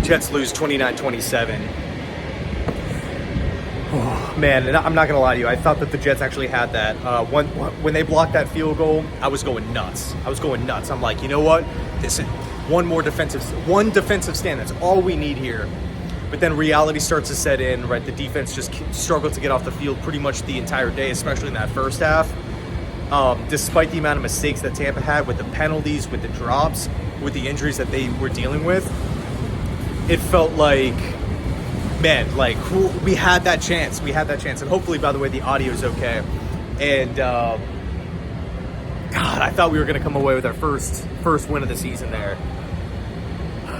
Jets lose 29-27. Oh, man, and I'm not going to lie to you. I thought that the Jets actually had that. When they blocked that field goal, I was going nuts. I'm like, you know what? This is one defensive stand. That's all we need here. But then reality starts to set in, right? The defense just struggled to get off the field pretty much the entire day, especially in that first half. Despite the amount of mistakes that Tampa had with the penalties, with the drops, with the injuries that they were dealing with, it felt like, man, like we had that chance. And hopefully, by the way, the audio is okay. And God, I thought we were going to come away with our first win of the season there.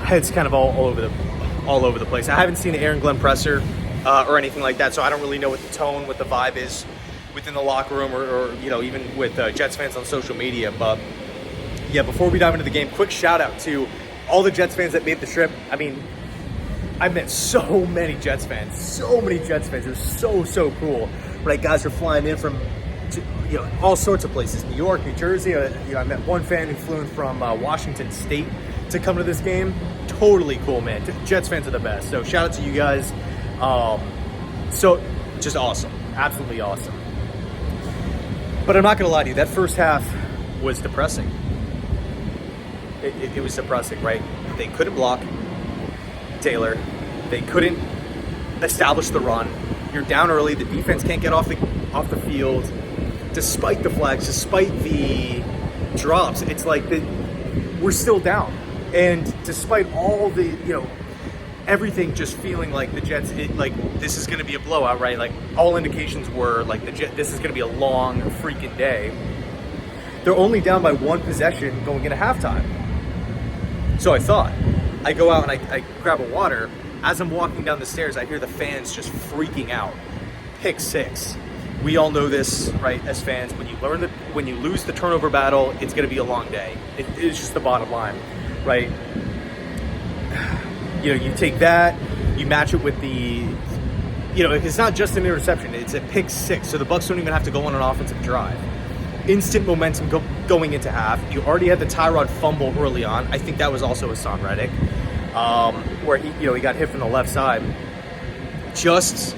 Head's kind of all over the place. I haven't seen the Aaron Glenn presser or anything like that, so I don't really know what the tone, what the vibe is within the locker room or even with Jets fans on social media. But yeah, before we dive into the game, quick shout out to all the Jets fans that made the trip. I mean, I met so many Jets fans. It was so cool. Right, guys are flying in from all sorts of places, New York, New Jersey. I met one fan who flew in from Washington State to come to this game. Totally cool, man. Jets fans are the best. So shout out to you guys. So just awesome, absolutely awesome. But I'm not gonna lie to you, that first half was depressing. It was depressing, right? They couldn't block Taylor. They couldn't establish the run. You're down early. The defense can't get off the field. Despite the flags, despite the drops, it's like we're still down. And despite all the, everything just feeling like the Jets, this is going to be a blowout, right? Like all indications were like this is going to be a long freaking day. They're only down by one possession going into halftime. So I thought, I go out and I grab a water. As I'm walking down the stairs, I hear the fans just freaking out. Pick six. We all know this, right, as fans. When you lose the turnover battle, it's going to be a long day. It's just the bottom line, right? You take that, you match it with the, it's not just an interception. It's a pick six, so the Bucs don't even have to go on an offensive drive. Instant momentum going into half. You already had the Tyrod fumble early on. I think that was also Hassan Reddick, where he got hit from the left side. Just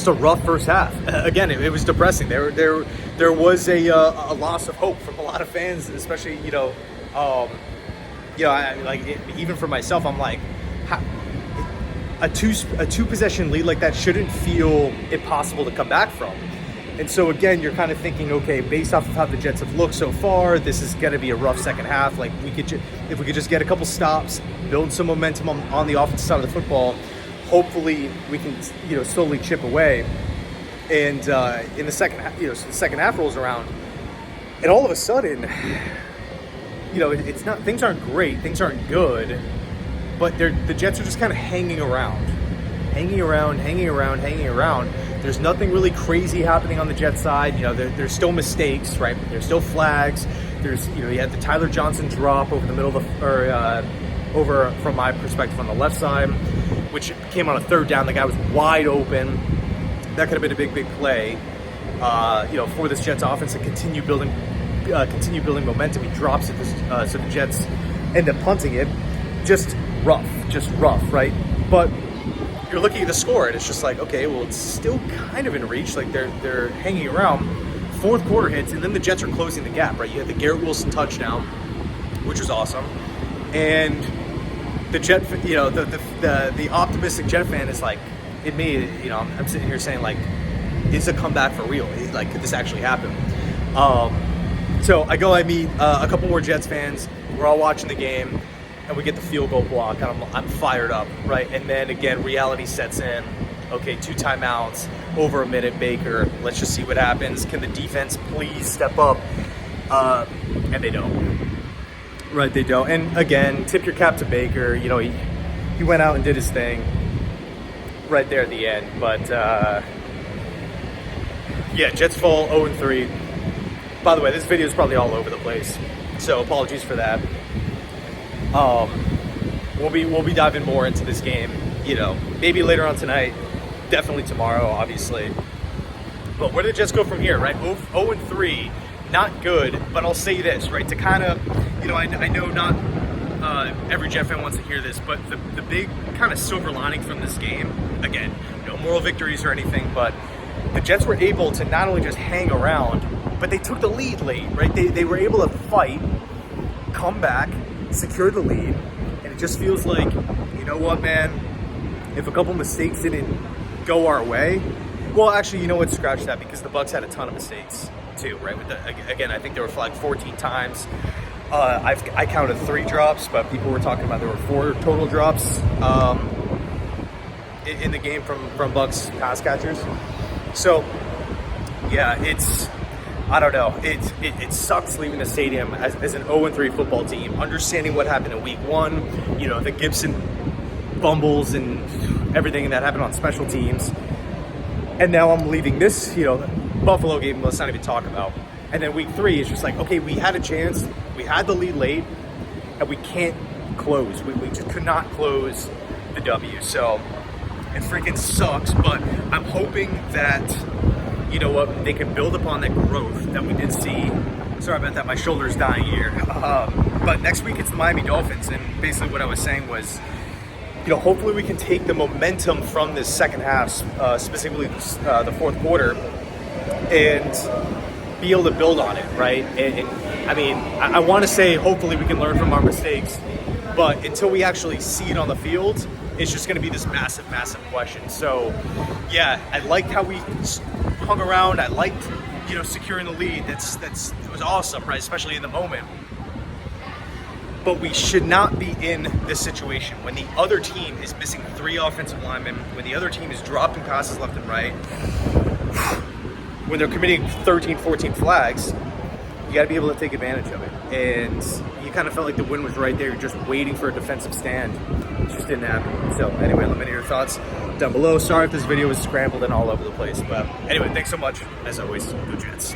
a rough first half. Again, it was depressing. There was a loss of hope from a lot of fans, especially even for myself. I'm like, a two possession lead like that shouldn't feel impossible to come back from. And so again, you're kind of thinking, okay, based off of how the Jets have looked so far, this is going to be a rough second half. Like if we could just get a couple stops, build some momentum on the offensive side of the football, hopefully we can slowly chip away. And in the second half, the second half rolls around, and all of a sudden, it's not, things aren't great, things aren't good, but the Jets are just kind of hanging around. There's nothing really crazy happening on the Jets side. There's still mistakes, right? There's still flags. There's you had the Tyler Johnson drop over the middle of over from my perspective on the left side, which came on a third down. The guy was wide open. That could have been a big play, for this Jets offense to continue building momentum. He drops it, so the Jets end up punting it. Just rough, right? But you're looking at the score, and it's just like, okay, well, it's still kind of in reach. Like they're hanging around. Fourth quarter hits, and then the Jets are closing the gap, right? You had the Garrett Wilson touchdown, which was awesome, and the Jet, the optimistic Jet fan is like, it me, I'm sitting here saying, like, is a comeback for real? Like, could this actually happen? So I meet a couple more Jets fans. We're all watching the game, and we get the field goal block, and I'm fired up, right? And then again, reality sets in. Okay, 2 timeouts, over a minute, Baker. Let's just see what happens. Can the defense please step up? And they don't. Right, they don't. And again, tip your cap to Baker. He went out and did his thing right there at the end. But Jets fall 0-3. By the way, this video is probably all over the place, so apologies for that. We'll be diving more into this game, maybe later on tonight, definitely tomorrow, obviously. But where did the Jets go from here, right? 0-3, not good, but I'll say this, right? To kind of, I know every Jet fan wants to hear this, but the big kind of silver lining from this game, again, no moral victories or anything, but the Jets were able to not only just hang around, but they took the lead late, right? They were able to fight, come back, secure the lead, and it just feels like, you know what, man, if a couple mistakes didn't go our way, well, actually, you know what, scratch that, because the Bucs had a ton of mistakes too, right? Again, I think they were flagged 14 times. I counted 3 drops, but people were talking about there were 4 total drops in the game from Bucs pass catchers. So, yeah, I don't know. It sucks leaving the stadium as an 0-3 football team, understanding what happened in week 1, you know, the Gibson fumbles and everything that happened on special teams. And now I'm leaving this, you know, Buffalo game, let's not even talk about. And then week 3 is just like, okay, we had a chance, we had the lead late, and we can't close. We just could not close the W. So it freaking sucks, but I'm hoping that, you know what, they can build upon that growth that we did see. Sorry about that, my shoulder's dying here. But next week it's the Miami Dolphins, and basically what I was saying was, you know, hopefully we can take the momentum from this second half, specifically the fourth quarter, and be able to build on it, right? And I mean, I want to say hopefully we can learn from our mistakes, but until we actually see it on the field, it's just going to be this massive, massive question. So, yeah, I liked how we hung around. I liked, you know, securing the lead. It was awesome, right? Especially in the moment. But we should not be in this situation when the other team is missing 3 offensive linemen, when the other team is dropping passes left and right, when they're committing 13, 14 flags. You got to be able to take advantage of it. And you kind of felt like the win was right there. You're just waiting for a defensive stand. It just didn't happen. So anyway, let me know your thoughts down below. Sorry if this video was scrambled and all over the place. But anyway, thanks so much. As always, go Jets.